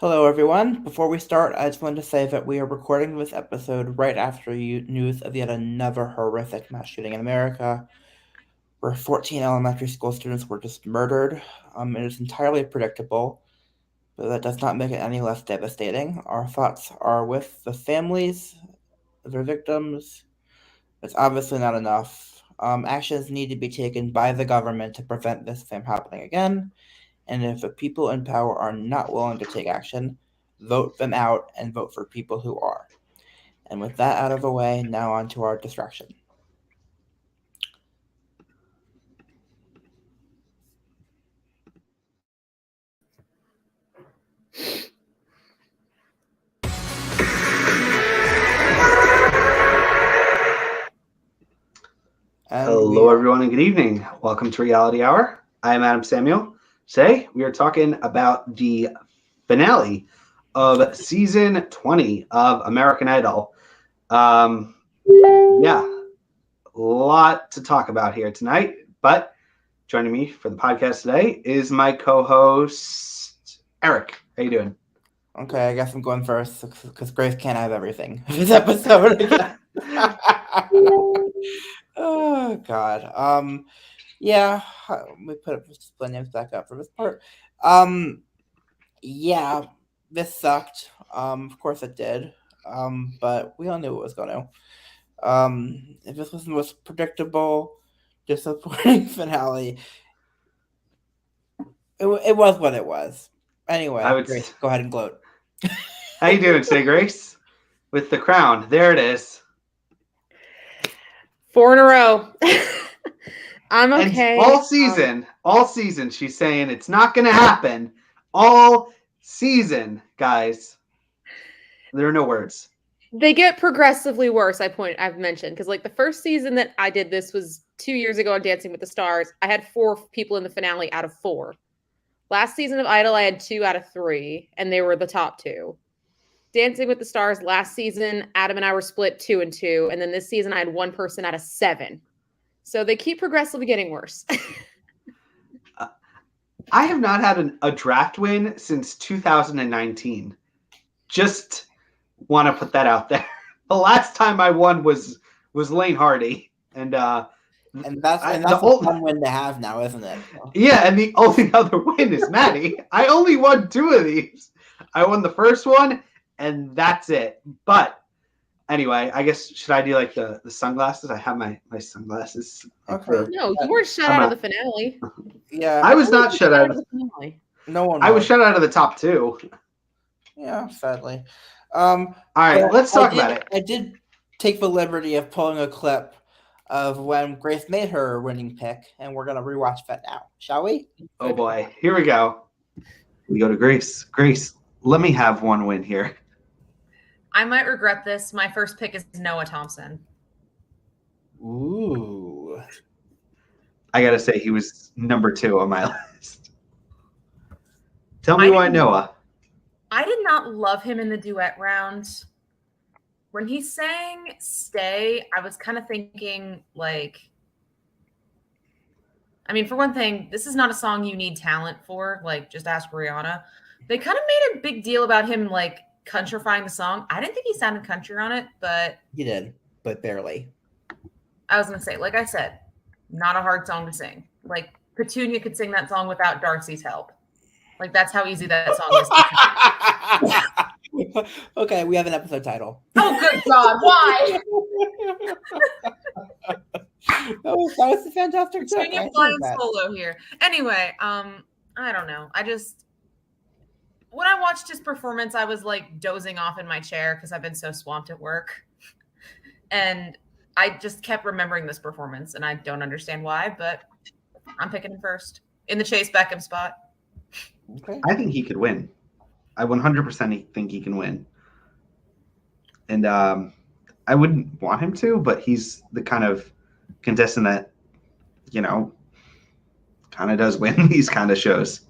Hello, everyone. Before we start, I just wanted to say that we are recording this episode right after news of yet another horrific mass shooting in America, where 14 elementary school students were just murdered. It is entirely predictable, but that does not make it any less devastating. Our thoughts are with the families of their victims. It's obviously not enough. Actions need to be taken by the government to prevent this from happening again. And if the people in power are not willing to take action, vote them out and vote for people who are. And with that out of the way, now on to our distraction. Hello, everyone, and good evening. Welcome to Reality Hour. I am Adam Samuel. Today, we are talking about the finale of season 20 of American Idol. A lot to talk about here tonight, but joining me for the podcast today is my co-host, Eric. How you doing? Okay, I guess I'm going first because Grace can't have everything this episode. Oh, God. Yeah, we put split names back up for this part. Yeah, this sucked. Of course it did. But we all knew it was going to. If this was the most predictable, disappointing finale, it was what it was. Anyway, Grace, go ahead and gloat. How you doing today, Grace? With the crown. There it is. 4 in a row. I'm okay. And all season, she's saying it's not going to happen. All season, guys. There are no words. They get progressively worse, I've mentioned, because like the first season that I did this was 2 years ago on Dancing with the Stars. I had 4 people in the finale out of 4. Last season of Idol, I had 2 out of 3, and they were the top 2. Dancing with the Stars last season, Adam and I were split 2 and 2, and then this season I had 1 person out of 7. So they keep progressively getting worse. I have not had a draft win since 2019. Just want to put that out there. The last time I won was Lane Hardy, and that's a fun win to have now, isn't it? Yeah, and the only other win is Maddie. I only won 2 of these. I won the first one, and that's it. But anyway, I guess should I do like the sunglasses? I have my sunglasses. Okay. No, you weren't shut out of the finale. Yeah, I was not shut out of the finale. No one. I was shut out of the top 2. Yeah, sadly. All right, let's talk about it. I did take the liberty of pulling a clip of when Grace made her winning pick, and we're gonna rewatch that now, shall we? Oh boy, here we go. We go to Grace. Grace, let me have one win here. I might regret this. My first pick is Noah Thompson. Ooh. I gotta say, he was number 2 on my list. Tell me why Noah. I did not love him in the duet round. When he sang Stay, I was kind of thinking, like, I mean, for one thing, this is not a song you need talent for. Like, just ask Rihanna. They kind of made a big deal about him, like, countrifying the song. I didn't think he sounded country on it, but he did, but barely. I was gonna say, like I said, not a hard song to sing. Like Petunia could sing that song without Darcy's help. Like that's how easy that song is. Okay, we have an episode title. Oh, good God! Why? that was a fantastic Petunia flying solo here. Anyway, I don't know. When I watched his performance, I was like dozing off in my chair because I've been so swamped at work. And I just kept remembering this performance, and I don't understand why, but I'm picking him first in the Chase Beckham spot. Okay. I think he could win. I 100% think he can win. And I wouldn't want him to, but he's the kind of contestant that, kind of does win these kind of shows.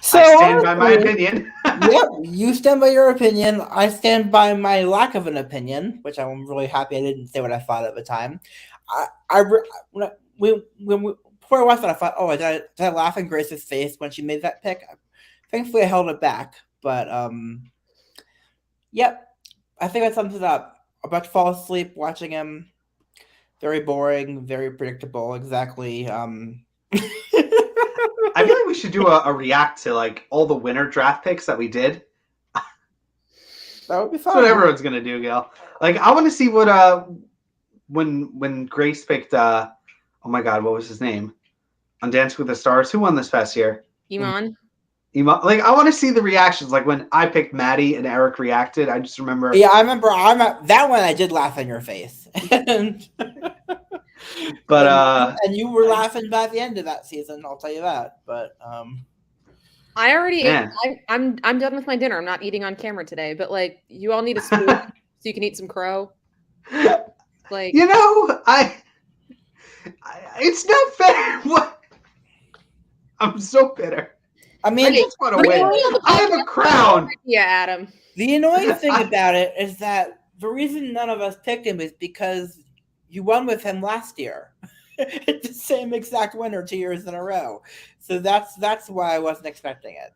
So I stand by my opinion. Yep, you stand by your opinion. I stand by my lack of an opinion, which I'm really happy I didn't say what I thought at the time. Before I watched that, I thought, did I laugh in Grace's face when she made that pick? Thankfully, I held it back. But yep, I think that sums it up. I'm about to fall asleep watching him. Very boring, very predictable. Exactly. I feel like we should do a react to like all the winner draft picks that we did. That would be That's fun. what everyone's gonna do, Gail. Like I want to see what when Grace picked oh my god, what was his name? On Dance with the Stars. Who won this past year? Iman. Like I want to see the reactions. Like when I picked Maddie and Eric reacted, I just remember. Yeah, I remember. That one. I did laugh in your face. But and you were laughing by the end of that season. I'll tell you that. But I already ate. Man. I'm done with my dinner. I'm not eating on camera today. But like, you all need a spoon so you can eat some crow. Like, you know, I it's not fair. What? I'm so bitter. I mean, I just want to win. I have a crown. Yeah, Adam. The annoying thing about it is that the reason none of us picked him is because you won with him last year. It's the same exact winner 2 years in a row. So that's why I wasn't expecting it.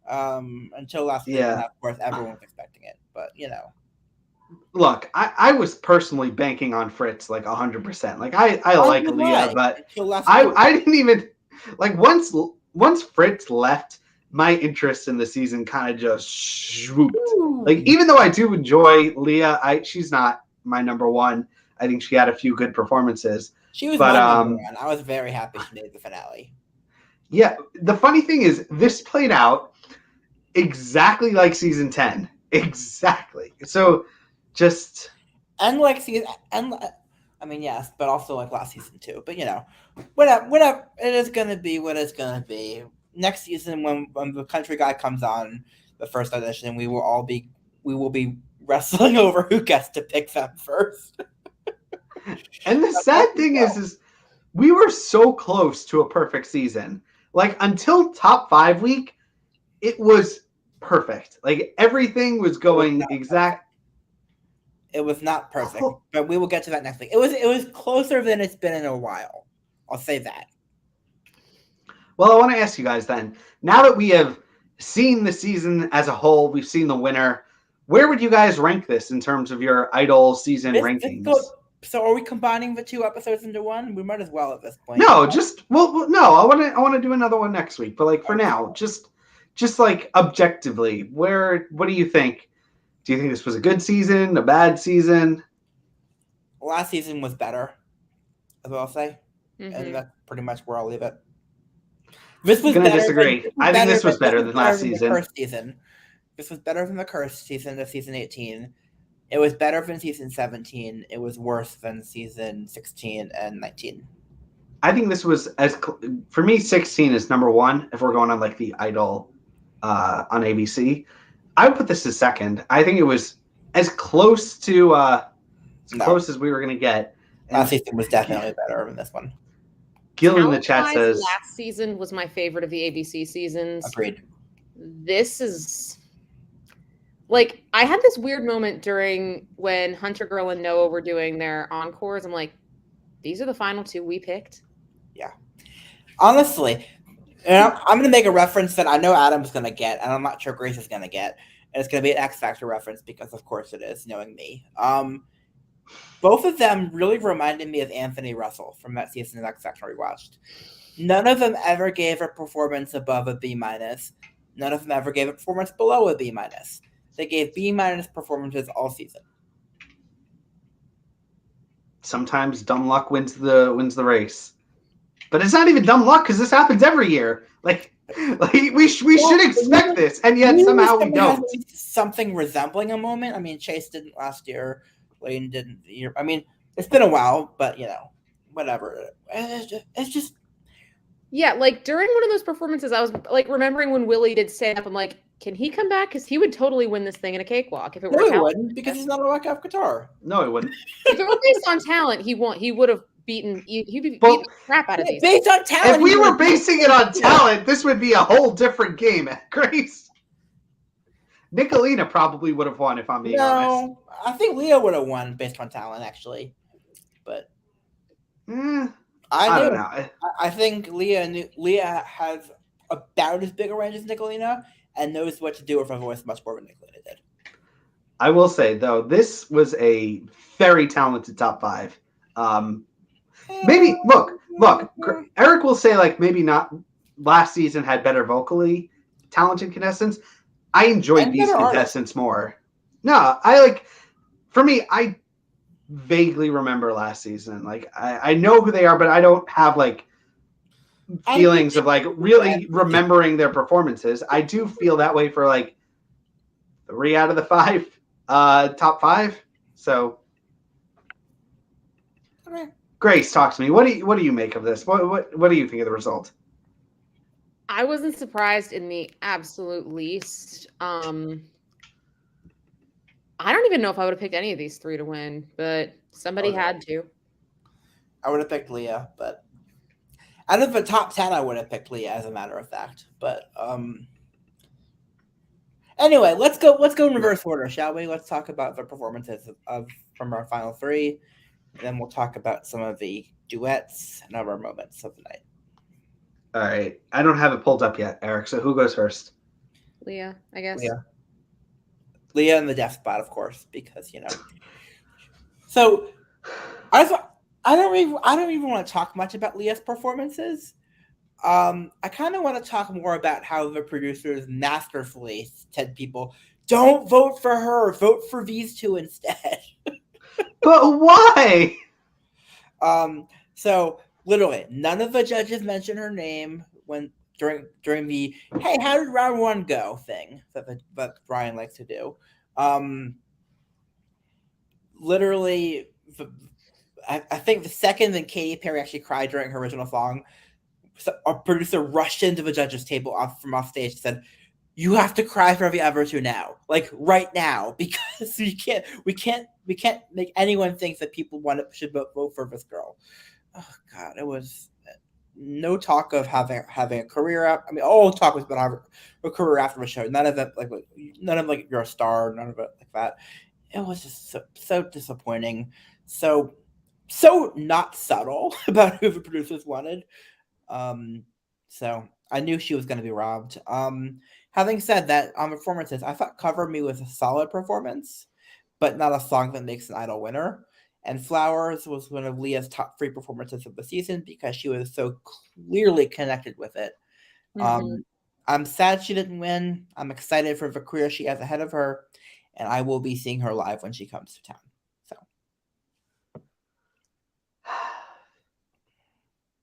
Until last week, and of course everyone was expecting it. But you know. Look, I was personally banking on Fritz like 100%. Like I like Leah, but I didn't even like once Fritz left, my interest in the season kind of just swooped. Like even though I do enjoy Leah, she's not my number one. I think she had a few good performances. She was my number one. I was very happy she made the finale. Yeah, the funny thing is this played out exactly like season 10. Exactly. So just like season I mean, yes, but also like last season too. But you know, whatever it is gonna be, what it's gonna be. Next season, when the country guy comes on the first audition, we will be wrestling over who gets to pick them first. And the sad thing is we were so close to a perfect season. Like until top 5 week, it was perfect. Like everything was going exact. It was not perfect, but we will get to that next week. It was closer than it's been in a while. I'll say that. Well, I want to ask you guys then, now that we have seen the season as a whole, we've seen the winner, where would you guys rank this in terms of your Idol season rankings? So are we combining the 2 episodes into one? We might as well at this point. No, no, I want to do another one next week, but like for now, just like objectively, what do you think? Do you think this was a good season, a bad season? Last season was better, as I'll say. Mm-hmm. And that's pretty much where I'll leave it. This was going to disagree. I think this was better than last season. This was better than the cursed season of season 18. It was better than season 17. It was worse than season 16 and 19. I think this was for me, 16 is number 1 if we're going on like the Idol on ABC. I would put this as second. I think it was as close to close as we were going to get. Last season was definitely better than this one. Gil in the chat says last season was my favorite of the ABC seasons. Agreed. This is like I had this weird moment during when Hunter Girl and Noah were doing their encores. I'm like, these are the final 2 we picked. Yeah. Honestly, I'm going to make a reference that I know Adam's going to get, and I'm not sure Grace is going to get. And it's going to be an X Factor reference because, of course, it is, knowing me. Both of them really reminded me of Anthony Russell from that season of X Factor we watched. None of them ever gave a performance above a B-. None of them ever gave a performance below a B-. They gave B- performances all season. Sometimes dumb luck wins the race. But it's not even dumb luck because this happens every year. Like we should expect this, and yet somehow we don't. Something resembling a moment. I mean, Chase didn't last year. Lane didn't. I mean, it's been a while, but you know, whatever. It's just. Yeah, like during one of those performances, I was like remembering when Willie did stand up. I'm like, can he come back? Because he would totally win this thing in a cakewalk if it were. No, he wouldn't, because he's not a walk-off guitar. No, he wouldn't. If it were based on talent, he won't. He would have beaten. He'd be beating the crap out of these. Based on talent. If we were basing it on talent, this would be a whole different game, Grace. Nicolina probably would have won if I'm being honest. No, I think Leo would have won based on talent, actually. But I don't know. I think Leah has about as big a range as Nicolina, and knows what to do with a voice much more than Nicola did. I will say, though, this was a very talented top 5. Maybe, look, Eric will say, like, maybe not last season had better vocally talented contestants. I enjoyed And these better contestants more. No, I vaguely remember last season. Like, I know who they are, but I don't have, like, feelings of, like, really remembering their performances. I do feel that way for, like, 3 out of the 5 top 5. So, Okay. Grace, talk to me. What do you make of this? What do you think of the result? I wasn't surprised in the absolute least. I don't even know if I would have picked any of these 3 to win, but somebody had to. I would have picked Leah, but out of the top 10, I would have picked Leah, as a matter of fact. But anyway, let's go in reverse order, shall we? Let's talk about the performances from our final 3. Then we'll talk about some of the duets and other moments of the night. All right. I don't have it pulled up yet, Eric. So who goes first? Leah, I guess. Leah in the death spot, of course, because So I don't even want to talk much about Leah's performances. I kind of want to talk more about how the producers masterfully said people, don't vote for her, vote for these 2 instead. But why? So literally, none of the judges mentioned her name during the "Hey, how did round 1 go?" thing that Brian likes to do. Literally, I think the second that Katy Perry actually cried during her original song, a producer rushed into the judges' table from off stage and said, "You have to cry for the other 2 now, like right now, because we can't make anyone think that people should vote for this girl." Oh God, it was no talk of having a career. I mean, all talk was about a career after the show. None of it like you're a star. None of it like that. It was just so disappointing. So not subtle about who the producers wanted. So I knew she was going to be robbed. Having said that, on performances, I thought Cover Me was a solid performance, but not a song that makes an Idol winner. And Flowers was one of Leah's top 3 performances of the season because she was so clearly connected with it. I'm sad she didn't win. I'm excited for the career she has ahead of her, and I will be seeing her live when she comes to town. So,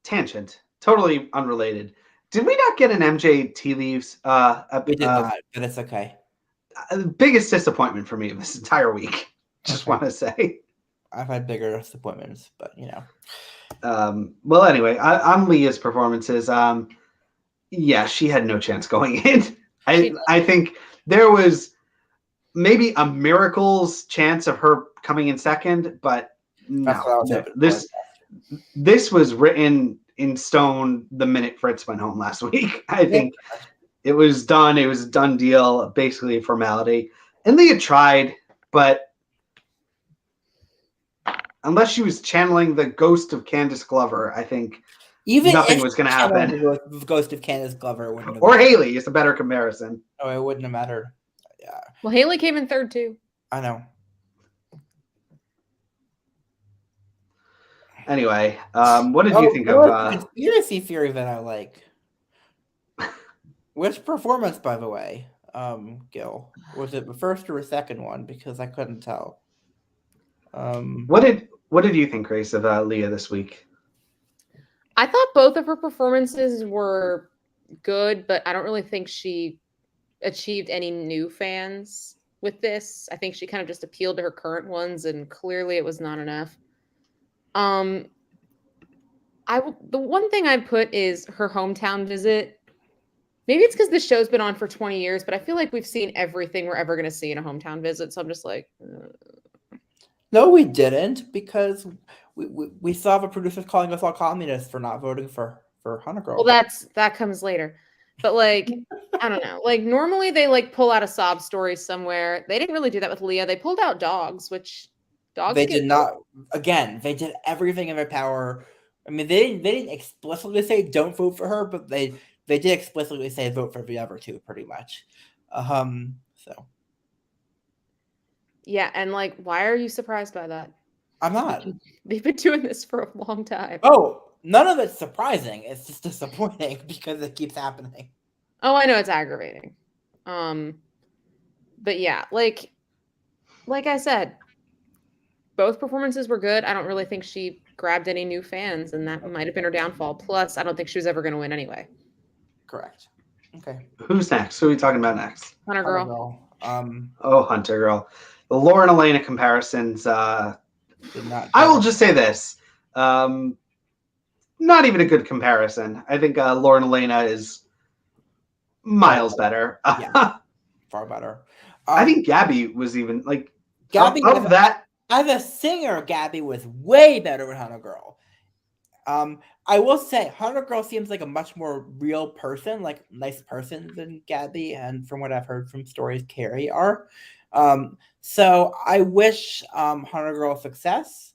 Tangent, totally unrelated. Did we not get an MJ tea leaves? We did not, but it's okay. Biggest disappointment for me this entire week. Just want to say. I've had bigger disappointments, but Well, anyway, on Leah's performances, yeah, she had no chance going in. I think there was maybe a miracle's chance of her coming in second, but no. This was written in stone the minute Fritz went home last week. I think it was done. It was a done deal, basically a formality. And Leah tried, but unless she was channeling the ghost of Candace Glover, I think nothing was going to happen. The ghost of Candace Glover wouldn't have or Haley is a better comparison. Oh, it wouldn't have mattered. Yeah. Well, Haley came in 3rd too. I know. Anyway, what did you think of conspiracy theory that I like? Which performance, by the way, Gil? Was it the first or the second one? Because I couldn't tell. What did you think, Grace, of Leah this week? I thought both of her performances were good, but I don't really think she achieved any new fans with this. I think she kind of just appealed to her current ones, and clearly it was not enough. The one thing I put is her hometown visit. Maybe it's because the show's been on for 20 years, but I feel like we've seen everything we're ever going to see in a hometown visit. So I'm just like, No, we didn't, because we saw the producers calling us all communists for not voting for Hunter Girl. Well, that comes later. But like, I don't know. Like normally they like pull out a sob story somewhere. They didn't really do that with Leah. They pulled out dogs, which dogs did not. Again, they did everything in their power. I mean, they didn't explicitly say don't vote for her, but they they did explicitly say vote for the other two, pretty much. So Yeah, and like, why are you surprised by that? I'm not. They've been doing this for a long time. Oh, none of it's surprising. It's just disappointing because it keeps happening. Oh, I know it's aggravating. But yeah, like I said, both performances were good. I don't really think she grabbed any new fans, and that might have been her downfall. Plus, I don't think she was ever going to win anyway. Correct. Okay. Who's next? Who are we talking about next? Hunter Hunter Girl. Girl. Oh, Hunter Girl. The Lauren Elena comparisons. Did not. I will just say this. Not even a good comparison. I think Lauren Elena is miles better. Yeah. Far better. I think Gabby was even like Gabby of that. As a singer, Gabby was way better than Hunter Girl. I will say Hunter Girl seems like a much more real person, like nice person than Gabby, and from what I've heard from stories, Carrie are. So I wish Hunter Girl success,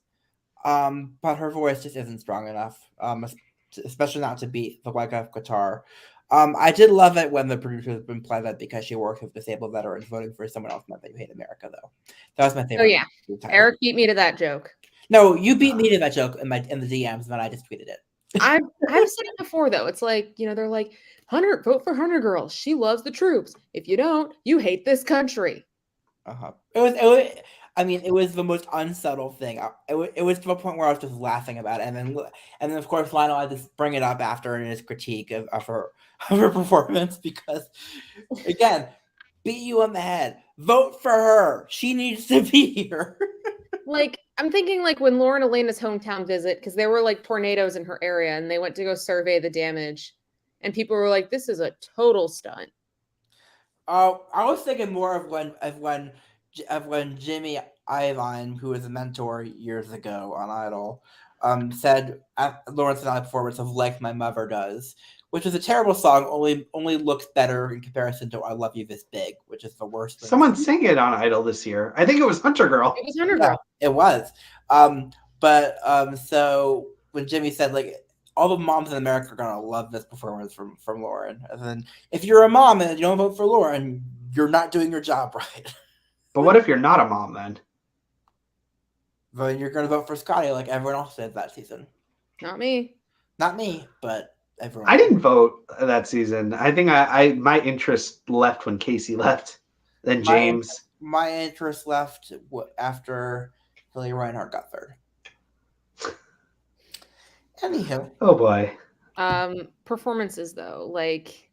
but her voice just isn't strong enough, especially not to beat the like of guitar. I did love it when the producers been play that because she works with disabled veterans. Voting for someone else meant that you hate America, though. That was my favorite. Oh yeah, Eric beat me to that joke. No, you beat me to that joke in the DMs, and then I just tweeted it. I've said it before though. It's like, they're like, Hunter, vote for Hunter Girl. She loves the troops. If you don't, you hate this country. It was the most unsubtle thing. It was to the point where I was just laughing about it, and then of course Lionel had to bring it up after in his critique of her performance because, again, beat you on the head. Vote for her. She needs to be here. Like, I'm thinking like when Lauren Elena's hometown visit, because there were like tornadoes in her area, and they went to go survey the damage, and people were like, "This is a total stunt." I was thinking more of when Jimmy Iovine, who was a mentor years ago on Idol, said at Lauren's performance of "Like My Mother Does," which is a terrible song. Only looks better in comparison to "I Love You This Big," which is the worst. Someone sang it on Idol this year. I think it was Hunter Girl. It was Hunter Girl. It was. So when Jimmy said like all the moms in America are gonna love this performance from Lauren, and then if you're a mom and you don't vote for Lauren, you're not doing your job right. But what if you're not a mom then? Then you're gonna vote for Scotty like everyone else did that season. Not me. Not me, but everyone. I didn't vote that season. I think my interest left when Casey left. Then James. My interest left after Hilly Reinhart got third. Anywho. Oh boy. Performances though, like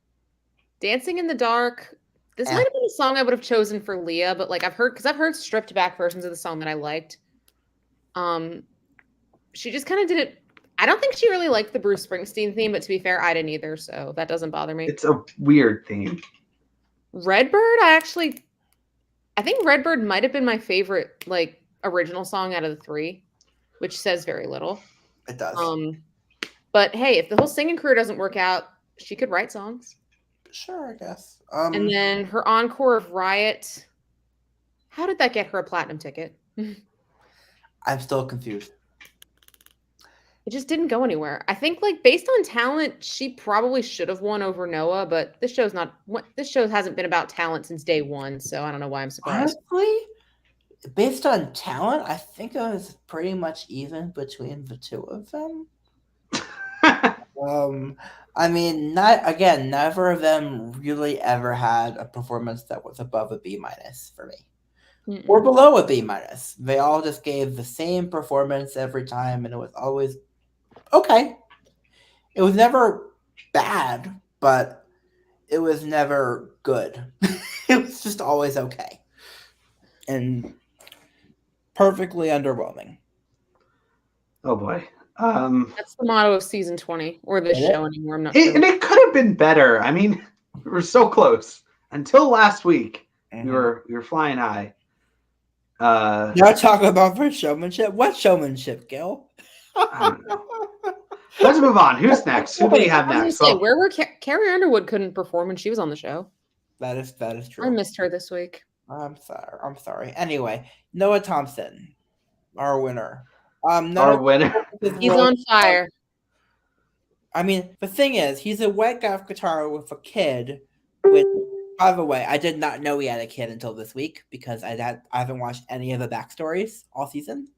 Dancing in the Dark. This might have been a song I would have chosen for Leah, but like I've heard stripped back versions of the song that I liked. She just kind of did it. I don't think she really liked the Bruce Springsteen theme, but to be fair, I didn't either, so that doesn't bother me. It's a weird theme. Redbird, I think Redbird might have been my favorite like original song out of the three, which says very little. It does. But hey, if the whole singing career doesn't work out, she could write songs. Sure, I guess. And then her encore of Riot. How did that get her a platinum ticket? I'm still confused. It just didn't go anywhere. I think like based on talent, she probably should have won over Noah, but this show hasn't been about talent since day one, so I don't know why I'm surprised. Honestly, based on talent, I think it was pretty much even between the two of them. I mean, neither of them really ever had a performance that was above a B- for me. Mm-mm. Or below a B-. They all just gave the same performance every time, and it was always okay. It was never bad, but it was never good. It was just always okay. And perfectly underwhelming. Oh boy. That's the motto of season 20 or this show anymore. I'm not sure. And it could have been better. I mean, we were so close until last week. Mm-hmm. We were flying high. Now talking about for showmanship. What showmanship, Gil? I don't know. Let's move on. Who's next? Who do we have next? Where were Carrie Underwood couldn't perform when she was on the show? That is true. I missed her this week. I'm sorry. Anyway, Noah Thompson, our winner. Our winner. He's on fire. I mean, the thing is, he's a white guy with guitar with a kid. Which, by the way, I did not know he had a kid until this week because I haven't watched any of the backstories all season.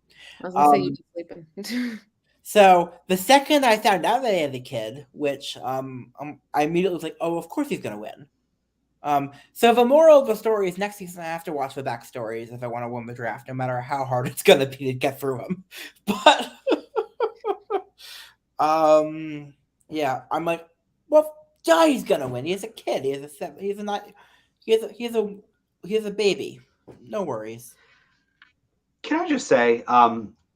I was gonna say you've been sleeping. So the second I found out that he had a kid, which I immediately was like, oh, of course he's gonna win. So the moral of the story is next season I have to watch the backstories if I want to win the draft, no matter how hard it's gonna be to get through them. But yeah, I'm like, well, yeah, he's gonna win. He's a kid. He's a baby. No worries. Can I just say,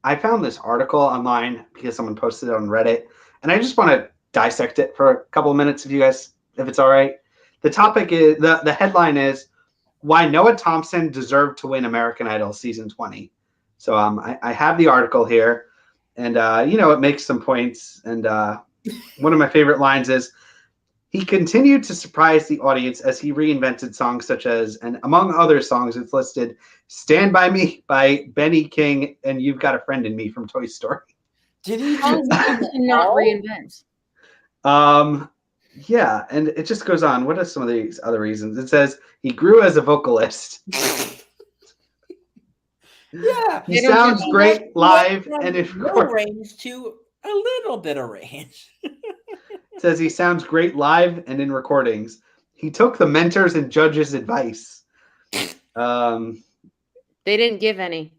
I found this article online because someone posted it on Reddit, and I just want to dissect it for a couple of minutes, if it's all right. The topic is the headline is why Noah Thompson deserved to win American Idol season 20. So I have the article here, and it makes some points. And one of my favorite lines is, he continued to surprise the audience as he reinvented songs such as, and among other songs, it's listed "Stand By Me" by Benny King and "You've Got a Friend in Me" from Toy Story. Did he not reinvent? Yeah, and it just goes on. What are some of these other reasons? It says he grew as a vocalist. Yeah, he sounds great live and in range to a little bit of range. It says he sounds great live and in recordings. He took the mentors and judges' advice. They didn't give any.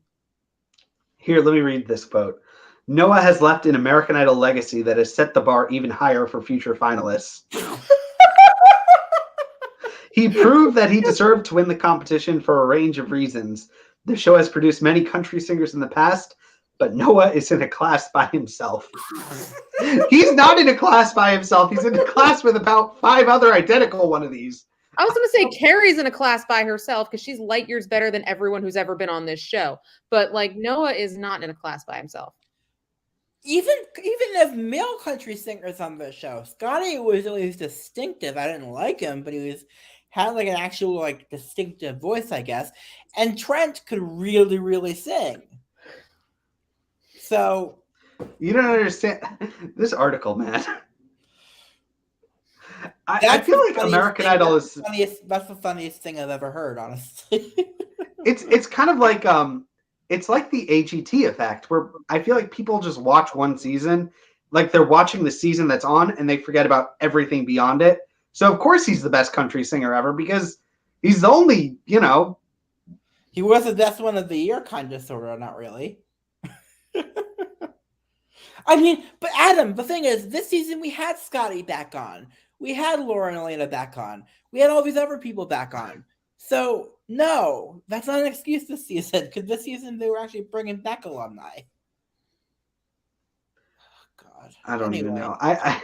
Here, let me read this quote. Noah has left an American Idol legacy that has set the bar even higher for future finalists. He proved that he deserved to win the competition for a range of reasons. The show has produced many country singers in the past, but Noah is in a class by himself. He's not in a class by himself. He's in a class with about 5 other identical one of these. I was going to say Carrie's in a class by herself because she's light years better than everyone who's ever been on this show. But like Noah is not in a class by himself. Even as male country singers on the show, Scotty was always distinctive. I didn't like him, but he had like an actual like distinctive voice, I guess. And Trent could really, really sing. So you don't understand this article, man. I feel like American Idol is that's the funniest thing I've ever heard, honestly. it's kind of like it's like the AGT effect, where I feel like people just watch one season, like they're watching the season that's on, and they forget about everything beyond it. So of course he's the best country singer ever because he's the only, he was the best one of the year, kind of, sort of, not really. I mean, but Adam, the thing is, this season we had Scotty back on. We had Laura and Elena back on. We had all these other people back on. So, no, that's not an excuse this season, because this season they were actually bringing back alumni. Oh, God. I don't even know. I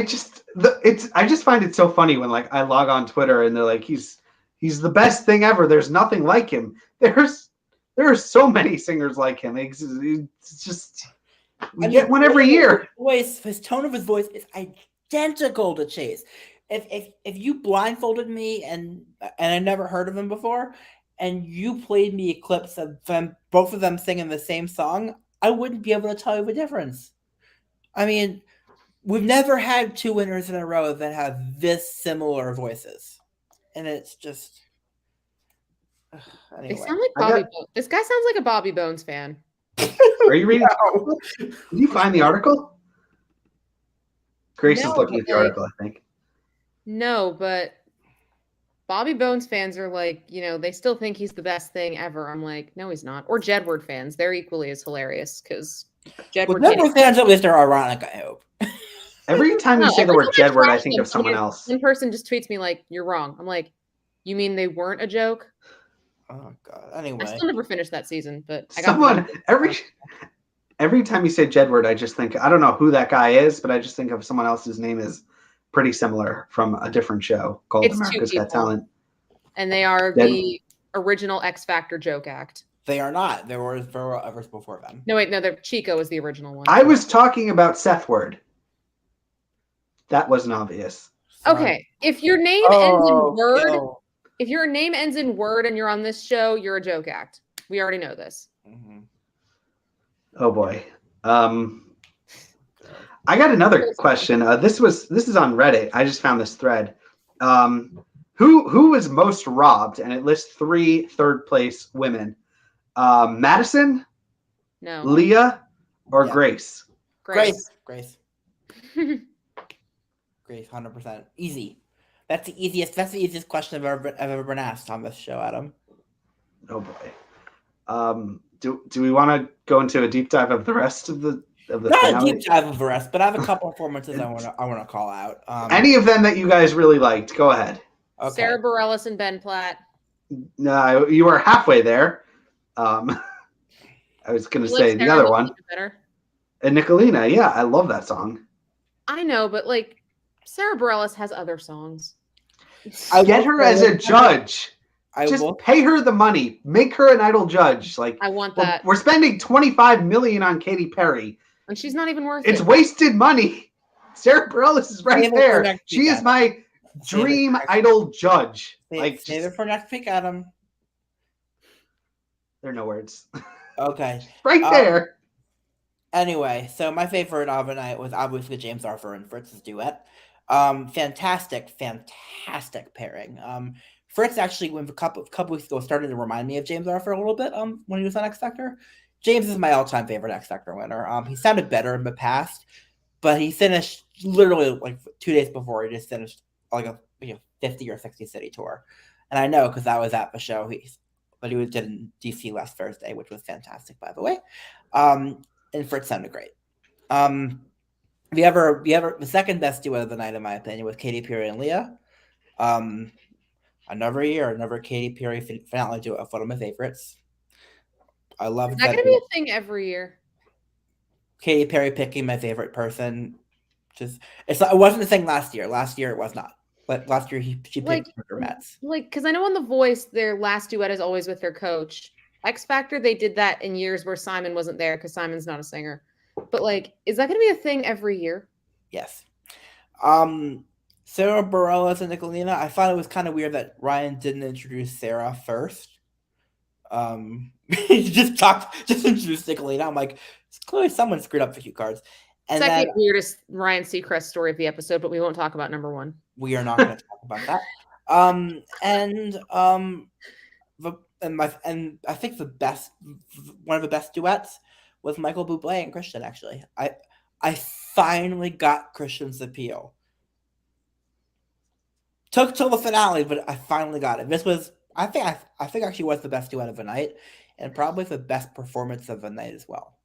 just find it so funny when like I log on Twitter and they're like, he's the best thing ever. There's nothing like him. There are so many singers like him. It's just we get one every year. His tone of his voice is identical to Chase. If you blindfolded me and I never heard of him before, and you played me clips of them, both of them singing the same song, I wouldn't be able to tell you the difference. I mean, we've never had 2 winners in a row that have this similar voices, and it's just. Anyway. They sound like Bobby Bones. This guy sounds like a Bobby Bones fan. Are you reading? No. Did you find the article? Grace is looking at the article, I think. No, but Bobby Bones fans are like, they still think he's the best thing ever. I'm like, no, he's not. Or Jedward fans. They're equally as hilarious because Jedward fans at least are ironic, I hope. Every time you say the word Jedward, I think of someone else. One person just tweets me like, you're wrong. I'm like, you mean they weren't a joke? Oh God. Anyway, I still never finished that season, but I got every time you say Jedward, I just think I don't know who that guy is, but I just think of someone else's name is pretty similar from a different show called America's Got Talent. And they are the original X Factor joke act. They are not. There were others before them. No, wait, no. Chico was the original one. I was talking about Seth Word. That wasn't obvious. Sorry. Okay, if your name ends in word. If your name ends in word and you're on this show, you're a joke act. We already know this. Mm-hmm. Oh boy. I got another question. This is on Reddit. I just found this thread. Who was most robbed? And it lists 3 third place women. Madison, No. Leah, or Yeah. Grace? Grace. 100%. Easy. That's the easiest question I've ever been asked on this show, Adam. Oh boy. Do we want to go into a deep dive of the rest of the Not finale? a deep dive of the rest, but I have a couple performances I want to call out. Any of them that you guys really liked? Go ahead. Okay. Sarah Bareilles and Ben Platt. No, you were halfway there. I was going to say the other one. Better. And Nicolina, yeah, I love that song. I know, but like Sarah Bareilles has other songs. Get her as a judge. Just pay her the money. Make her an Idol judge. Like I want that. We're spending $25 million on Katy Perry, and she's not even worth it. It's wasted money. Sarah Bareilles is right there. She is my dream Idol judge. Save it for next week, Adam. There are no words. Okay. Right there. Anyway, so my favorite of the night was obviously James Arthur and Fritz's duet. Fantastic pairing. Fritz actually, when a couple weeks ago, started to remind me of James Arthur a little bit. When he was on X Factor, James is my all-time favorite X Factor winner. He sounded better in the past, but he finished literally like 2 days before. He just finished like a 50 or 60 city tour, and I know because I was at the show. But he did in DC last Thursday, which was fantastic, by the way. And Fritz sounded great. The second best duet of the night, in my opinion, was Katy Perry and Leah. Another Katy Perry finale duet of one of my favorites. I love that. Is that going to be a thing every year? Katy Perry picking my favorite person. It wasn't a thing last year. Last year it was not. But last year she picked her Mets. Because I know on The Voice, their last duet is always with their coach. X Factor, they did that in years where Simon wasn't there because Simon's not a singer. But is that going to be a thing every year? Yes. Sarah Bareilles and Nicolina. I thought it was kind of weird that Ryan didn't introduce Sarah first. He just introduced Nicolina. I'm like, clearly someone screwed up the cue cards. And second weirdest Ryan Seacrest story of the episode, but we won't talk about number 1. We are not going to talk about that. And I think one of the best duets was Michael Bublé and Christian. Actually, I finally got Christian's appeal. Took till the finale, but I finally got it. This was, I think actually was the best duet of the night, and probably the best performance of the night as well.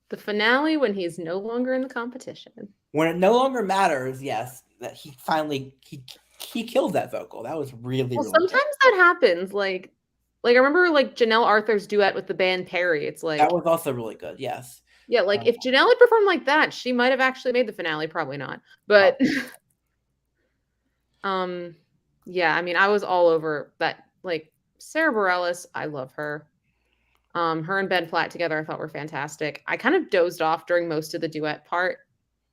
The finale when he's no longer in the competition. When it no longer matters, yes, that he finally he killed that vocal. That was really sometimes good. That happens. Like I remember Janelle Arthur's duet with the band Perry. It's like that was also really good. Yes. Yeah, if Janelle had performed like that, she might have actually made the finale. Probably not. But yeah, I mean, I was all over that. Sarah Bareilles, I love her. Her and Ben Platt together, I thought were fantastic. I kind of dozed off during most of the duet part,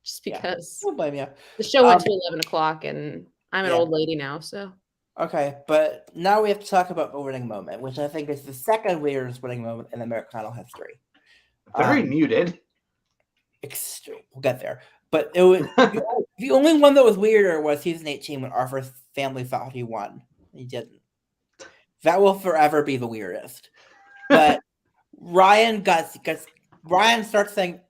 just because don't blame you. The show went to 11 o'clock, and I'm an old lady now, so. Okay, but now we have to talk about the winning moment, which I think is the second weirdest winning moment in American Idol history. Very muted. We'll get there. But it was the only one that was weirder was season 18 when Arthur's family thought he won. He didn't. That will forever be the weirdest. But Ryan starts saying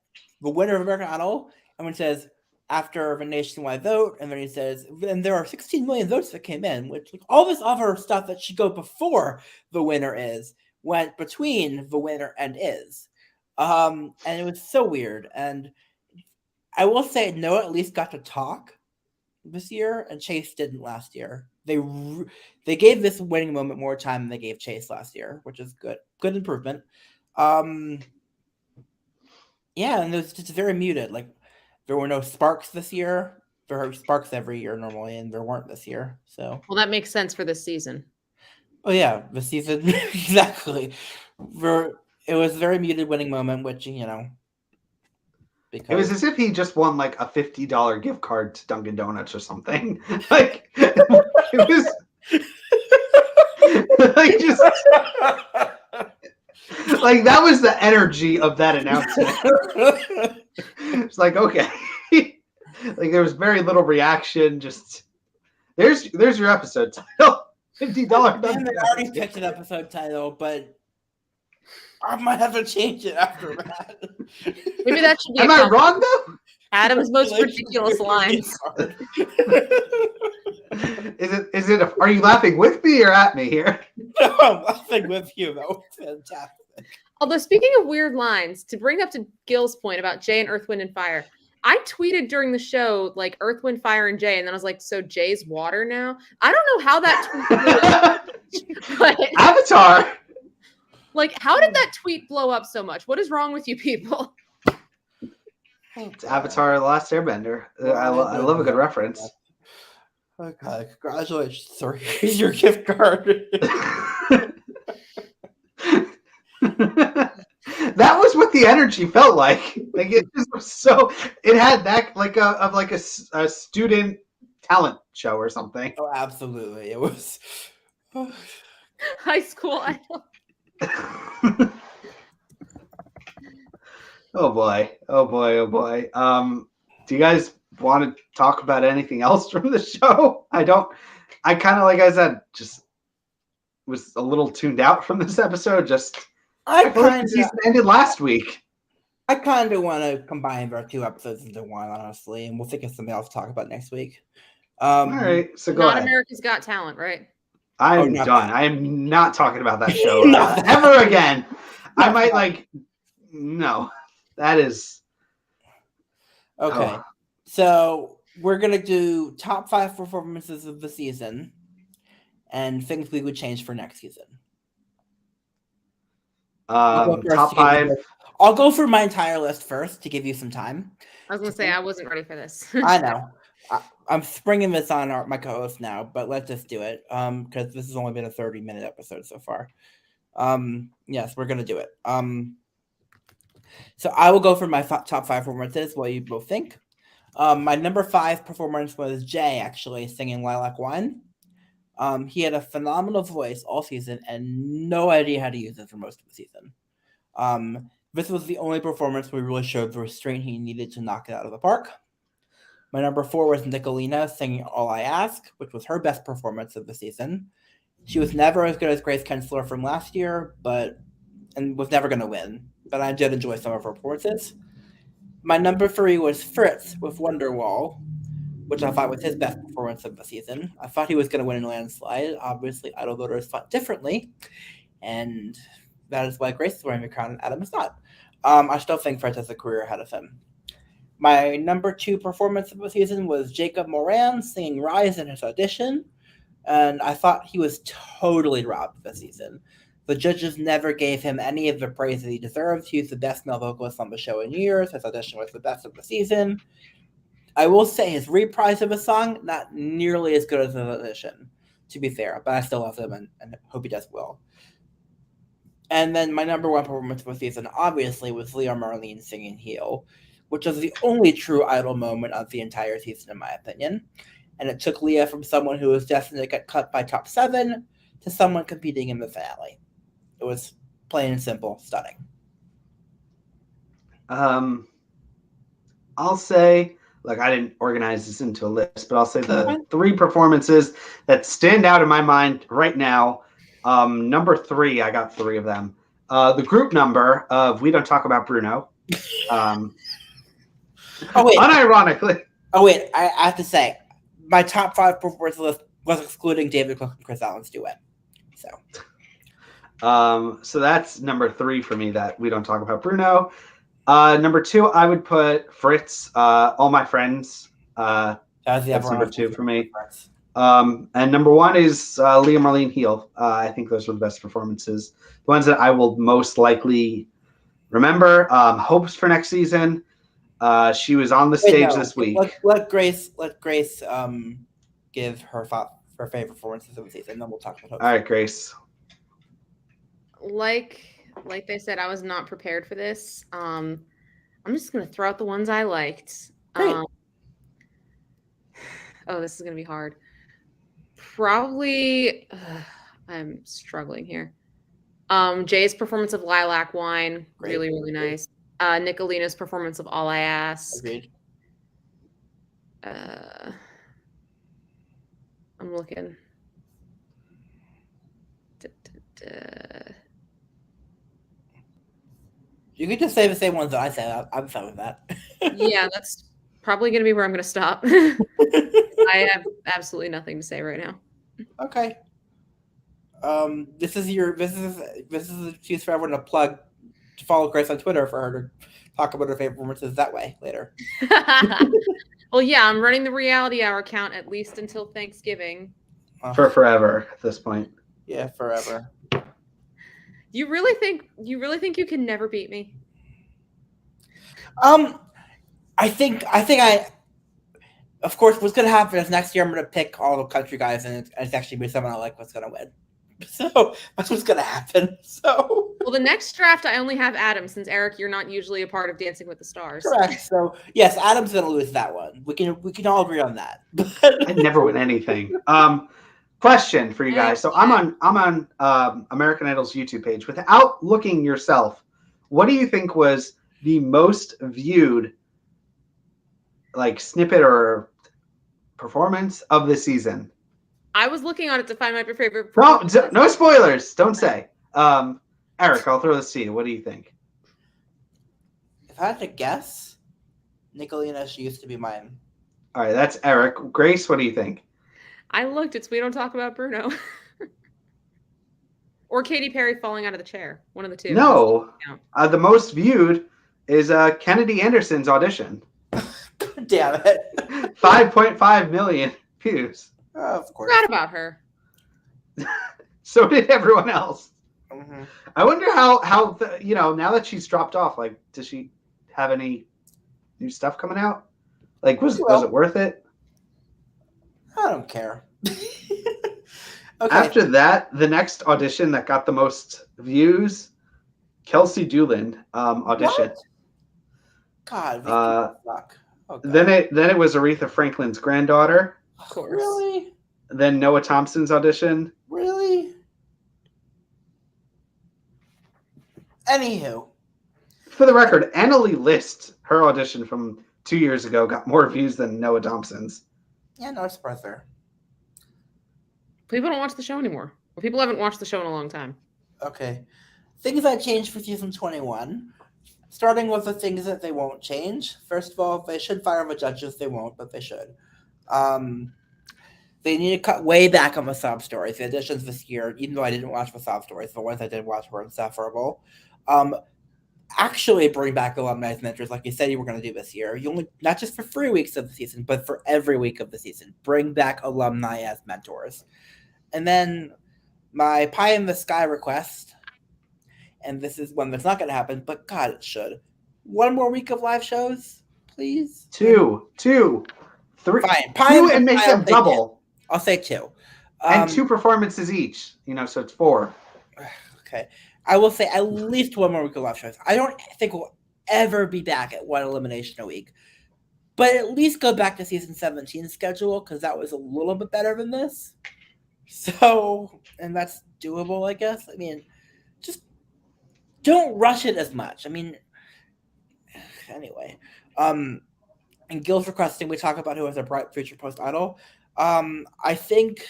the winner of American Idol, and when he says after the nationwide vote, and then he says, and there are 16 million votes that came in, which all this other stuff that should go before the winner went between the winner and is. And it was so weird. And I will say Noah at least got to talk this year, and Chase didn't last year. They gave this winning moment more time than they gave Chase last year, which is good improvement. Yeah, and it was just very muted. There were no sparks this year. There are sparks every year normally, and there weren't this year. So that makes sense for this season. Oh yeah, the season exactly. It was a very muted winning moment, which because it was as if he just won a $50 gift card to Dunkin' Donuts or something. It was just that was the energy of that announcement. It's okay. Like there was very little reaction. Just there's your episode title. $50. I already picked an episode title, but I might have to change it after that. Maybe that should be. Am I wrong though? Adam's most ridiculous lines. Is it? Are you laughing with me or at me here? No, I'm laughing with you. That was fantastic. Although, speaking of weird lines, to bring up to Gil's point about Jay and Earth, Wind, and Fire, I tweeted during the show, like, Earth, Wind, Fire, and Jay, and then I was like, so Jay's water now? I don't know how that tweet blew up, but, Avatar. like, how did that tweet blow up so much? What is wrong with you people? It's Avatar: The Last Airbender. I love a good reference. Okay, congratulations, sir. Here's your gift card. That was what the energy felt like. Like it just was so. It had that like a student talent show or something. Oh, absolutely. It was. High school idol. Oh boy. Do you guys want to talk about anything else from the show? I kind of, like I said, just was a little tuned out from this episode. I feel like the season ended last week. I kind of want to combine our 2 episodes into one, honestly, and we'll think of something else to talk about next week. All right, so go ahead. America's Got Talent, right? I'm done. I am not talking about that show ever again. I might no. That is okay. Oh. So we're gonna do top 5 performances of the season and things we would change for next season. Top 5. I'll go for my entire list first to give you some time. I was gonna say I wasn't ready for this. I know. I'm springing this on my co-host now, but let's just do it because this has only been a 30-minute episode so far. Yes, we're gonna do it. So I will go for my top 5 performances. What you both think? My number 5 performance was Jay actually singing Lilac Wine. He had a phenomenal voice all season and no idea how to use it for most of the season. This was the only performance where he really showed the restraint he needed to knock it out of the park. My number 4 was Nicolina singing All I Ask, which was her best performance of the season. She was never as good as Grace Kensler from last year, and was never going to win. But I did enjoy some of her performances. My number 3 was Fritz with Wonderwall, which I thought was his best performance of the season. I thought he was going to win in a landslide. Obviously, Idol voters thought differently, and that is why Grace is wearing the crown and Adam is not. I still think Fritz has a career ahead of him. My number 2 performance of the season was Jacob Moran singing Rise in his audition, and I thought he was totally robbed this season. The judges never gave him any of the praise that he deserved. He's the best male vocalist on the show in years. His audition was the best of the season. I will say his reprise of a song, not nearly as good as his audition, to be fair, but I still love him and hope he does well. And then my number 1 performance of the season, obviously, was Leah Marlene singing Heal, which was the only true Idol moment of the entire season, in my opinion. And it took Leah from someone who was destined to get cut by top 7 to someone competing in the finale. It was plain and simple, stunning. I'll say, like, I didn't organize this into a list, but I'll say the 3 performances that stand out in my mind right now. Number 3, I got 3 of them. The group number of We Don't Talk About Bruno. Unironically. I have to say, my top 5 performance list was excluding David Cook and Chris Allen's duet. So that's number 3 for me, that We Don't Talk About Bruno. Number 2, I would put Fritz, All My Friends. That's number 2 for me. And number 1 is Leah Marlene Heal. I think those were the best performances. The ones that I will most likely remember. Hopes for next season. She was on the stage this week. Let Grace give her favorite performances of the season, and then we'll talk about hopes. All right, Grace. Like they said, I was not prepared for this. I'm just gonna throw out the ones I liked. Oh, this is gonna be hard. Probably, I'm struggling here. Jay's performance of Lilac Wine, really, really nice. Nicolina's performance of All I Ask. Agreed. I'm looking. You can just say the same ones that I said. I'm fine with that. Yeah, that's probably going to be where I'm going to stop. I have absolutely nothing to say right now. Okay. This is an excuse for everyone to follow Grace on Twitter for her to talk about her favorite performances that way later. Well, yeah, I'm running the Reality Hour count at least until Thanksgiving. For forever at this point. Yeah, forever. You really think you can never beat me? I think of course what's gonna happen is next year I'm gonna pick all the country guys and it's actually be someone I like what's gonna win. So that's what's gonna happen. So well, the next draft I only have Adam, since Eric, you're not usually a part of Dancing with the Stars. Correct. So yes, Adam's gonna lose that one. We can all agree on that. I'd never win anything. Question for you guys. So I'm on American Idol's YouTube page. Without looking yourself, what do you think was the most viewed like snippet or performance of the season? I was looking on it to find my favorite. No spoilers. Don't say. Eric, I'll throw this to you. What do you think? If I had to guess, Nicolina, she used to be mine. All right, that's Eric. Grace, what do you think? I looked. It's We Don't Talk About Bruno. Or Katy Perry falling out of the chair. One of the two. No. The most viewed is Kennedy Anderson's audition. Damn it. 5.5 million views. Of course. Forgot about her. So did everyone else. Mm-hmm. I wonder how now that she's dropped off, like, does she have any new stuff coming out? Like, was it worth it? I don't care. Okay. After that, the next audition that got the most views, Kelsey Doolan audition. What? God, fuck. Oh, God. Then it was Aretha Franklin's granddaughter. Of course. Really? Then Noah Thompson's audition. Really? Anywho. For the record, Annalie List, her audition from 2 years ago, got more views than Noah Thompson's. Yeah, no surprise there. People don't watch the show anymore. Well, people haven't watched the show in a long time. Okay. Things that changed for season 21. Starting with the things that they won't change. First of all, they should fire the judges. They won't, but they should. They need to cut way back on the sob stories. The additions this year, even though I didn't watch the sob stories, the ones I did watch were insufferable. Actually bring back alumni as mentors like you said you were going to do this year. You only, not just for 3 weeks of the season, but for every week of the season. Bring back alumni as mentors. And then my pie in the sky request, and this is one that's not going to happen, but God, it should. 1 more week of live shows, please. 2, 3. Fine. 2 and make them double. I'll say 2. And 2 performances each. So it's 4. Okay. I will say at least 1 more week of live shows. I don't think we'll ever be back at 1 elimination a week. But at least go back to season 17 schedule, because that was a little bit better than this. So, and that's doable, I guess. I mean, just don't rush it as much. I mean, anyway. And Gil's requesting we talk about who has a bright future post-idol. I think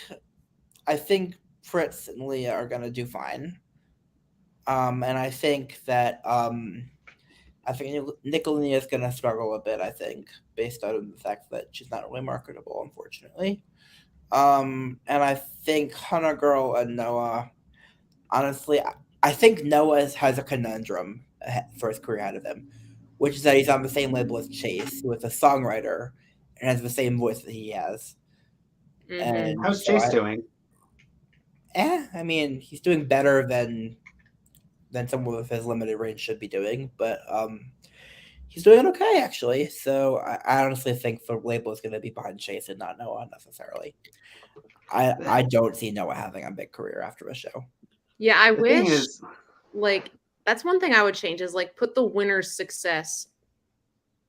Fritz and Leah are going to do fine. And I think that Nicolina is going to struggle a bit, I think, based on the fact that she's not really marketable, unfortunately. And I think Hunter Girl and Noah, honestly, I think Noah has a conundrum for his career ahead of him, which is that he's on the same label as Chase, who is a songwriter and has the same voice that he has. Mm-hmm. And how's Chase doing? I mean, he's doing better than someone with his limited range should be doing, but he's doing okay, actually. So I honestly think the label is going to be behind Chase and not Noah necessarily. I don't see Noah having a big career after the show. Yeah, I wish, like, that's one thing I would change is, like, put the winner's success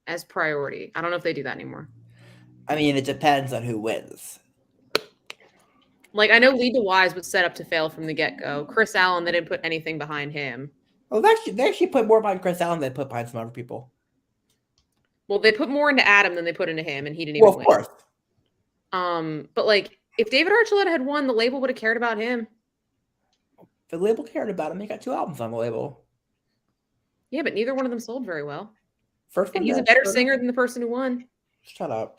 as priority. I don't know if they do that anymore. I mean, it depends on who wins. Like, I know Lead to Wise was set up to fail from the get-go. Chris Allen, they didn't put anything behind him. Well, they actually put more behind Chris Allen than they put behind some other people. Well, they put more into Adam than they put into him, and he didn't Well, even of win. course. But like, if David Archuleta had won, the label would have cared about him. The label cared about him. He got 2 albums on the label. Yeah, but neither one of them sold very well. First one And he's a did. better singer than the person who won. Shut up.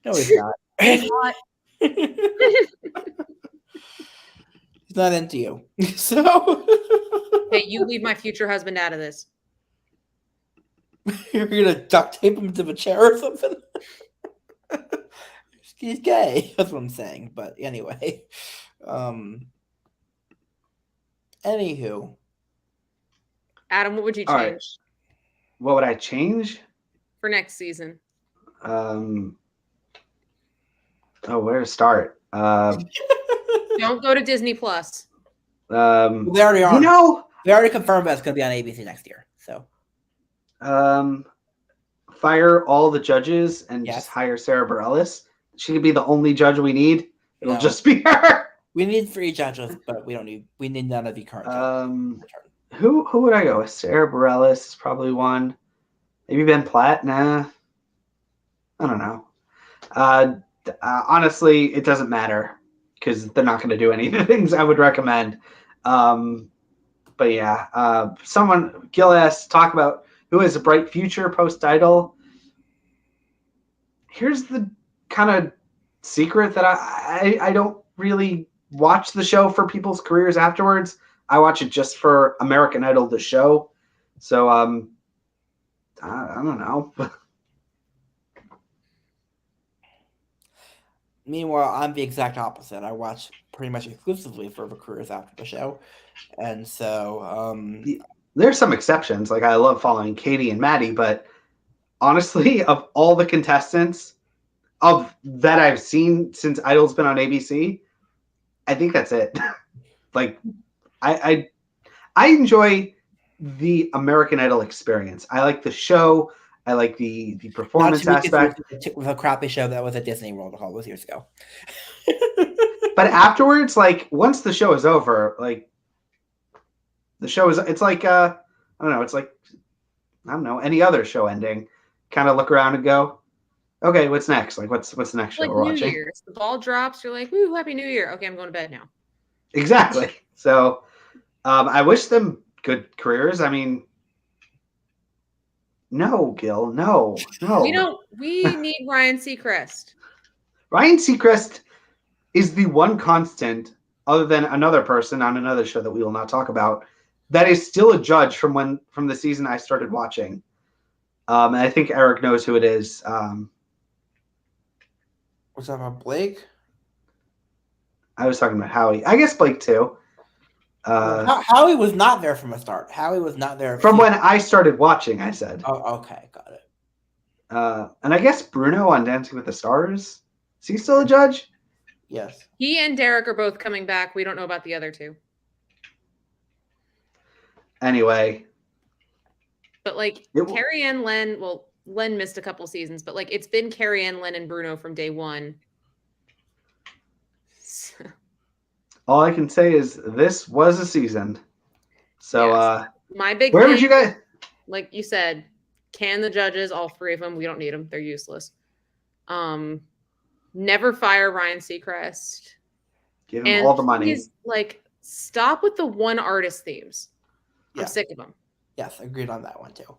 No, he's not. He's not. He's not into you. So Hey, you leave my future husband out of this. you're gonna duct tape him to the chair or something? He's gay. That's what I'm saying. But anyway. Anywho. Adam, what would you All change right. What would I change? for next season? Where to start? Don't go to Disney Plus. They already are. You know, they already confirmed that it's gonna be on ABC next year. So fire all the judges and Yes. just hire Sarah Bareilles. She could be the only judge we need. It'll No. just be her. we need 3 judges, but we need none of the current judges. Who would I go with? Sarah Bareilles is probably one. Maybe Ben Platt. Nah, I don't know. Honestly, it doesn't matter because they're not going to do any of the things I would recommend. But yeah, someone Gil asked talk about who has a bright future post Idol. Here's the kind of secret that I don't really watch the show for people's careers afterwards. I watch it just for American Idol, the show. So I don't know. Meanwhile, I'm the exact opposite. I watch pretty much exclusively for the careers after the show, and so There's some exceptions. Like I love following Katie and Maddie, but honestly, of all the contestants of that I've seen since Idol's been on ABC, I think that's it. Like I enjoy the American Idol experience. I like the show. I like the performance aspect. with a crappy show that was at Disney World a couple of years ago. But afterwards, like once the show is over, like the show is, it's like I don't know, it's like I don't know, any other show ending. Kind of look around and go, okay, what's next? Like what's the next show Like we're New watching? Year's. The ball drops, you're like, woo, happy New Year. Okay, I'm going to bed now. Exactly. So I wish them good careers. I mean, no, Gil, no. We need Ryan Seacrest. Ryan Seacrest is the one constant, other than another person on another show that we will not talk about, that is still a judge from the season I started watching. And I think Eric knows who it is. Was that about Blake? I was talking about Howie. I guess Blake too. Howie was not there from the start. Howie was not there From when I started watching, I said. Oh, okay, got it. And I guess Bruno on Dancing with the Stars. Is he still a judge? Yes. He and Derek are both coming back. We don't know about the other two. Anyway. But like Carrie Ann, Len, well, Len missed a couple seasons, but like it's been Carrie Ann, Len, and Bruno from day one. All I can say is this was a season. So Yes. My big where thing, would you guys, like you said, can the judges, all 3 of them, we don't need them. They're useless. Never fire Ryan Seacrest. give him all the money? Please, like, stop with the one artist themes. Yeah. I'm sick of them. Yes, agreed on that one too.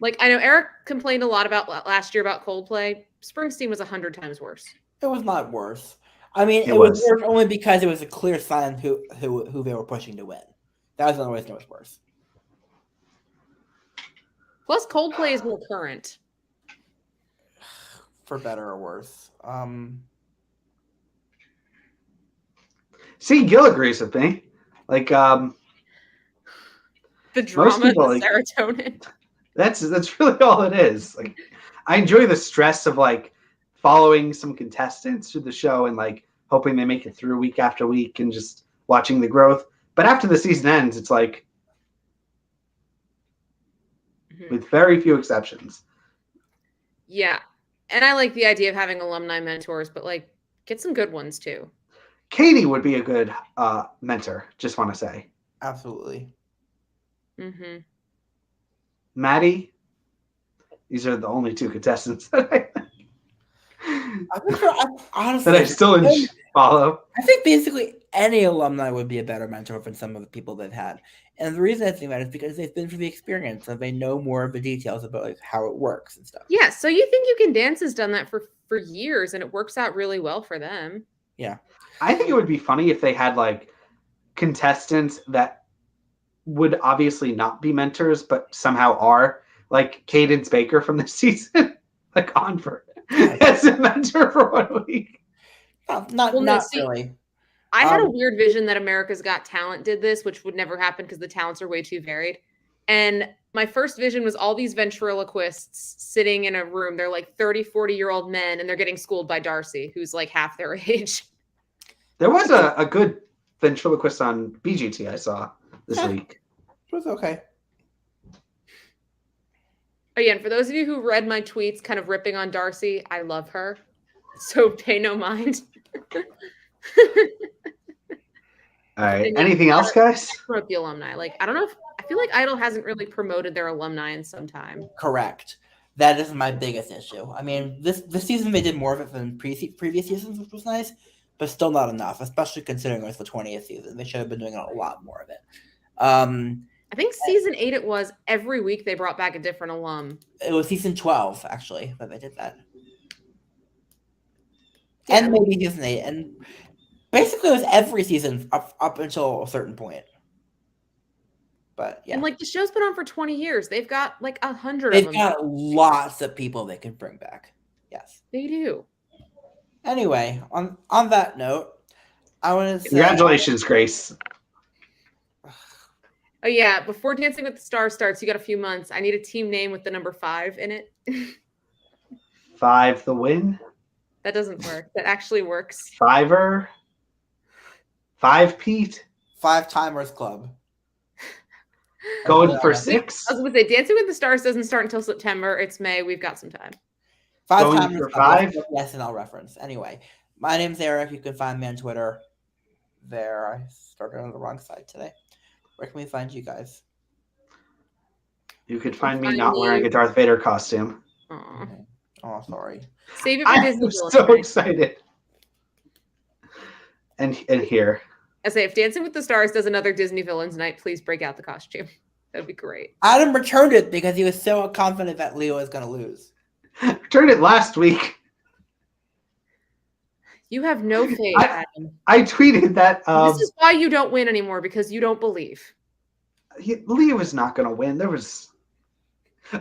Like, I know Eric complained a lot about last year about Coldplay. Springsteen was 100 times worse. It was not worse. I mean, It it was was. worse only because it was a clear sign who they were pushing to win. That was the only reason it was worse. Plus, Coldplay is more current. For better or worse. See, Gil agrees with me. Like, The drama, people, the like- serotonin. that's really all it is. Like, I enjoy the stress of like following some contestants through the show and like hoping they make it through week after week and just watching the growth. But after the season ends, it's like, with very few exceptions. Yeah. And I like the idea of having alumni mentors, but like get some good ones too. Katie would be a good mentor, just want to say. Absolutely. Mm-hmm. Maddie, These are the only two contestants that Honestly, I still follow. I think basically any alumni would be a better mentor than some of the people they've had. And the reason I think that is because they've been through the experience and they know more of the details about like how it works and stuff. Yeah, So You Think You Can Dance has done that for years, and it works out really well for them. Yeah. I think it would be funny if they had like contestants that would obviously not be mentors, but somehow are, like Cadence Baker from this season, like on for as a mentor for 1 week. Not really. I had a weird vision that America's Got Talent did this, which would never happen because the talents are way too varied. And my first vision was all these ventriloquists sitting in a room. They're like 30, 40-year-old men, and they're getting schooled by Darcy, who's like half their age. There was a good ventriloquist on BGT I saw this week. It was okay. Again, for those of you who read my tweets kind of ripping on Darcy, I love her. So pay no mind. All right. Anything else, guys? Promote the alumni. Like, I don't know if I feel like Idol hasn't really promoted their alumni in some time. Correct. That is my biggest issue. I mean, this season they did more of it than previous seasons, which was nice, but still not enough, especially considering it was the 20th season. They should have been doing a lot more of it. I think season 8 it was every week they brought back a different alum. It was season 12, actually, that they did that. Yeah. And maybe season 8. And basically it was every season up until a certain point. But yeah. And like the show's been on for 20 years. They've got like 100 They've of them. got lots of people they can bring back. Yes. They do. Anyway, on that note, I want to say Congratulations, Grace. Oh yeah, before Dancing with the Stars starts, you got a few months. I need a team name with the number 5 in it. 5 the win. That doesn't work. That actually works. 5er. 5 Pete. 5 Timers Club. Going for 6. I was gonna say Dancing with the Stars doesn't start until September. It's May. We've got some time. 5 Going Timers for Club. 5? Yes, and I'll reference. Anyway, my name's Eric. You can find me on Twitter. There, I started on the wrong side today. Where can we find you guys? You could find me not wearing a Darth Vader costume. Aw. Oh, sorry. Save it for Disney. I'm so excited. And here. I say, if Dancing with the Stars does another Disney Villains night, please break out the costume. That'd be great. Adam returned it because he was so confident that Leo was going to lose. Returned it last week. You have no faith, Adam. I tweeted that. This is why you don't win anymore, because you don't believe. Leo was not going to win.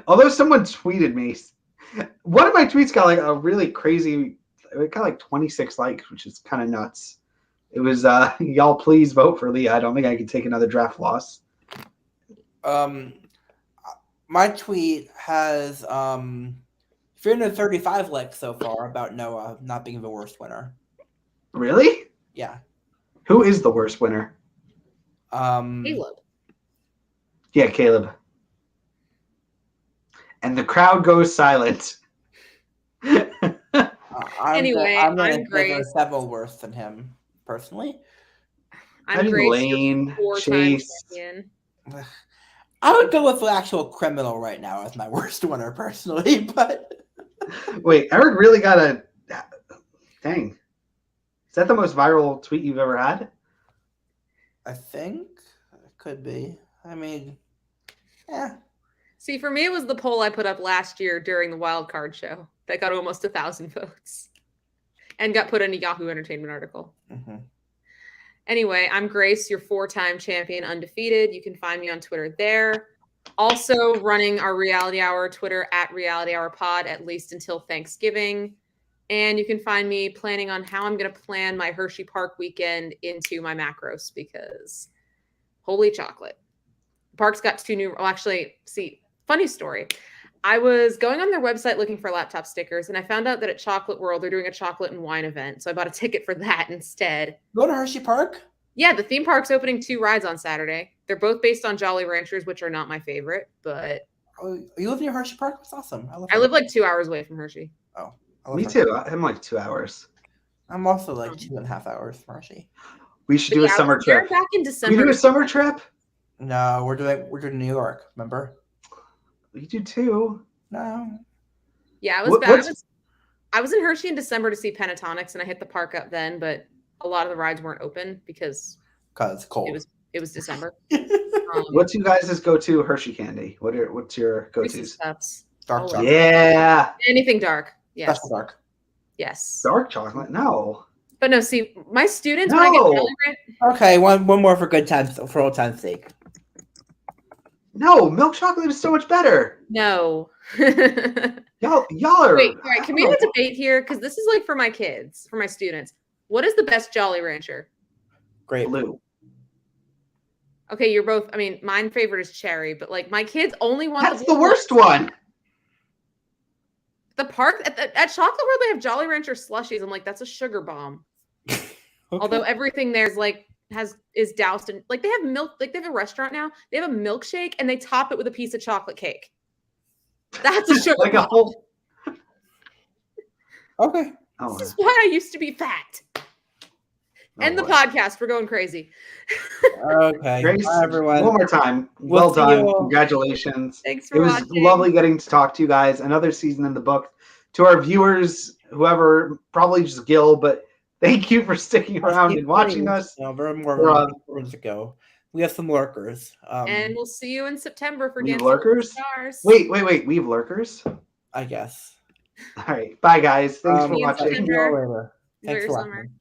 Although someone tweeted me, one of my tweets got like a really crazy, it got like 26 likes, which is kind of nuts. It was, y'all please vote for Leo. I don't think I can take another draft loss. My tweet has 335 likes so far about Noah not being the worst winner. Really? Yeah. Who is the worst winner? Caleb. Yeah, Caleb. And the crowd goes silent. Anyway, I'm Grace. There are several worse than him, personally. I'm Grace, Lane, four-time Chase. champion. I would go with the actual criminal right now as my worst winner, personally, but... Wait, Eric really got a... Dang. Is that the most viral tweet you've ever had? I think it could be. I mean, yeah. See, for me, it was the poll I put up last year during the wild card show that got almost 1,000 votes and got put in a Yahoo Entertainment article. Mm-hmm. Anyway, I'm Grace, your 4-time champion, undefeated. You can find me on Twitter there. Also running our Reality Hour Twitter at Reality Hour Pod, at least until Thanksgiving. And you can find me planning on how I'm going to plan my Hershey Park weekend into my macros, because holy chocolate. Park's got 2 new, well, actually, see, funny story. I was going on their website looking for laptop stickers, and I found out that at Chocolate World, they're doing a chocolate and wine event. So I bought a ticket for that instead. Go to Hershey Park? Yeah, the theme park's opening 2 rides on Saturday. They're both based on Jolly Ranchers, which are not my favorite, but... Oh, you live near Hershey Park? That's awesome. I live like 2 hours away from Hershey. Oh. Me too. I'm like 2 hours. I'm also like 2.5 hours from Hershey. We should do a summer trip. Back in December. We do a summer trip? No, we're doing New York, remember? We do too. No. Yeah, I was What- bad. what's- I was in Hershey in December to see Pentatonics, and I hit the park up then, but a lot of the rides weren't open because Because it's cold. it was December. What's you guys' go-to Hershey candy? What's your Reese's go-tos? Cups. Dark Always. chocolate. Yeah, Anything dark. Yes. Special dark. Yes. dark chocolate. No, But no, see, my students when I get No. Jolly Rancher, Okay, one more for good times, for old time's sake. no, milk chocolate is so much better. no. Y'all are. Wait, all right, can we have a debate here? Because this is like for my kids, for my students. What is the best Jolly Rancher? Great. Blue. Okay, you're both. I mean, mine favorite is cherry, but like my kids only want That's blue the worst one. The park at Chocolate World, they have Jolly Rancher slushies. I'm like, that's a sugar bomb. Okay. Although everything there's like is doused in like they have milk. Like they have a restaurant now. They have a milkshake and they top it with a piece of chocolate cake. That's a sugar Like a bomb. whole. Okay. Oh, This is why I used to be fat. End the boy. podcast. We're going crazy. Okay. Grace, Bye, everyone. one more time. We'll Well see done. you all. Congratulations. Thanks It for was watching. lovely getting to talk to you guys. Another season in the book. To our viewers, whoever, probably just Gil, but thank you for sticking around and watching us. No, there are more We're, rooms to go. We have some lurkers. And we'll see you in September for We have Dancing with the lurkers? Stars. Wait. We have lurkers? I guess. All right. Bye, guys. Thanks for See you in watching. See you all September. later. Enjoy Thanks your for summer. watching.